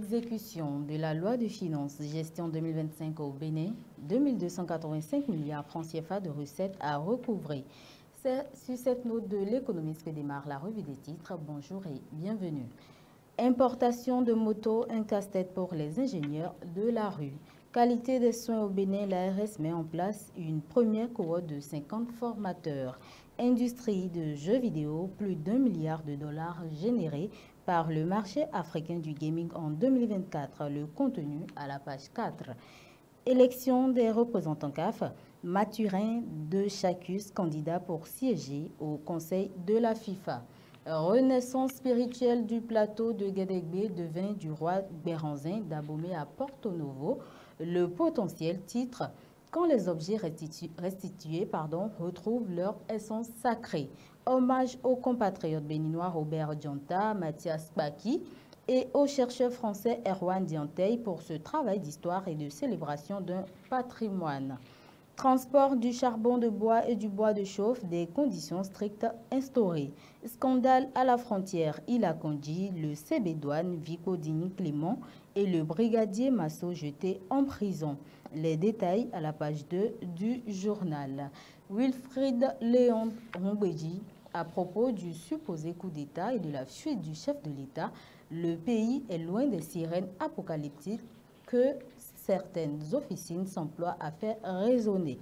l'exécution de la loi de finances gestion 2025 au Bénin, 2285 milliards francs CFA de recettes à recouvrer. C'est sur cette note de l'économiste que démarre la revue des titres. Bonjour et bienvenue. Importation de motos, un casse-tête pour les ingénieurs de la rue. Qualité des soins au Bénin, l'ARS met en place une première cohorte de 50 formateurs. Industrie de jeux vidéo, plus d'1 milliard de dollars générés par le marché africain du gaming en 2024. Le contenu à la page 4. Élection des représentants CAF. Mathurin de Chacus, candidat pour siéger au conseil de la FIFA. Renaissance spirituelle du plateau de Guédégbé devint du roi Béranzin d'Abomey à Porto Novo. Le potentiel titre quand les objets restitués retrouvent leur essence sacrée. Hommage aux compatriotes béninois Robert Dianta, Mathias Baki et au chercheur français Erwan Diantey pour ce travail d'histoire et de célébration d'un patrimoine. Transport du charbon de bois et du bois de chauffe, des conditions strictes instaurées. Scandale à la frontière, Ilakondi, le CB Douane, Vico Dini Clément et le brigadier Masso jeté en prison. Les détails à la page 2 du journal. Wilfried Léon Rombéji, à propos du supposé coup d'État et de la fuite du chef de l'État, le pays est loin des sirènes apocalyptiques que certaines officines s'emploient à faire résonner.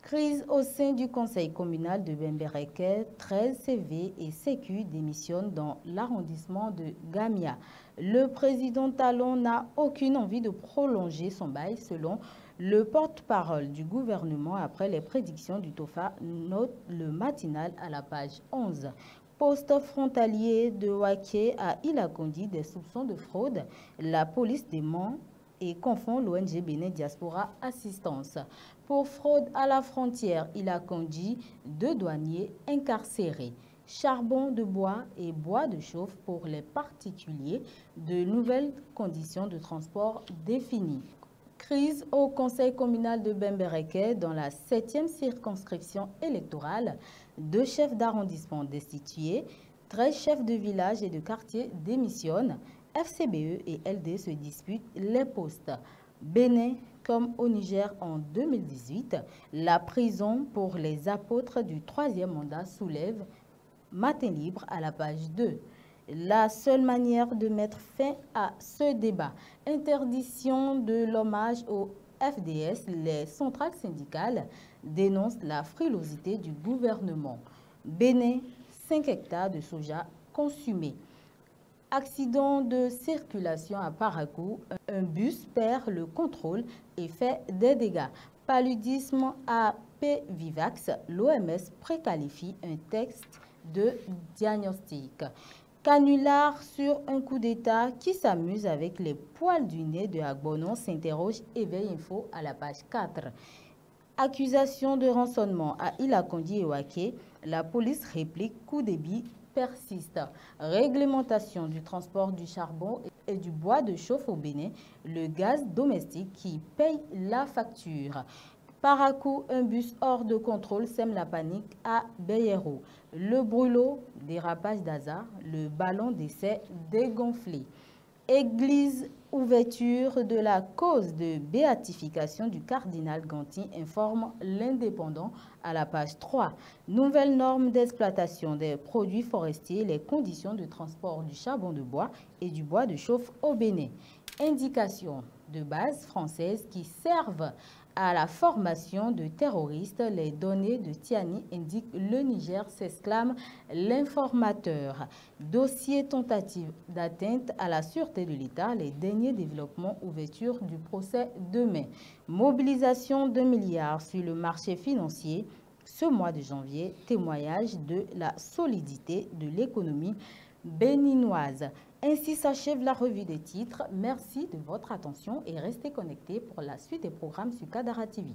Crise au sein du conseil communal de Bembereke, 13 CV et Sécu démissionnent dans l'arrondissement de Gamia. Le président Talon n'a aucune envie de prolonger son bail selon le porte-parole du gouvernement après les prédictions du TOFA, note le matinal à la page 11. Poste frontalier de Waké à Ilakondi, des soupçons de fraude. La police dément et confond l'ONG Bénin Diaspora Assistance. Pour fraude à la frontière, Ilakondi, 2 douaniers incarcérés. Charbon de bois et bois de chauffe pour les particuliers, de nouvelles conditions de transport définies. Crise au conseil communal de Bembereke dans la 7e circonscription électorale. 2 chefs d'arrondissement destitués, 13 chefs de village et de quartier démissionnent. FCBE et LD se disputent les postes. Bénin, comme au Niger en 2018, la prison pour les apôtres du 3e mandat soulève Matin libre à la page 2. La seule manière de mettre fin à ce débat, interdiction de l'hommage au FDS, les centrales syndicales dénoncent la frilosité du gouvernement. Bénin, 5 hectares de soja consumés. Accident de circulation à Parakou, un bus perd le contrôle et fait des dégâts. Paludisme à P-Vivax, l'OMS préqualifie un texte de diagnostic. Canular sur un coup d'État qui s'amuse avec les poils du nez de Agbonon s'interroge Éveil Info à la page 4. Accusation de rançonnement à Ilakondi et Waké, la police réplique coup débit persiste. Réglementation du transport du charbon et du bois de chauffe au Bénin, le gaz domestique qui paye la facture. Parakou, un bus hors de contrôle sème la panique à Beyero. Le brûlot, dérapage d'hasard, le ballon d'essai dégonflé. Église, ouverture de la cause de béatification du cardinal Ganti, informe l'Indépendant à la page 3. Nouvelles normes d'exploitation des produits forestiers, les conditions de transport du charbon de bois et du bois de chauffe au Bénin. Indications de base françaises qui servent à la formation de terroristes, les données de Tiani indiquent le Niger, s'exclame l'informateur. Dossier tentative d'atteinte à la sûreté de l'État, les derniers développements, ouverture du procès demain. Mobilisation de milliards sur le marché financier ce mois de janvier, témoignage de la solidité de l'économie béninoise. Ainsi s'achève la revue des titres. Merci de votre attention et restez connectés pour la suite des programmes sur Kadara TV.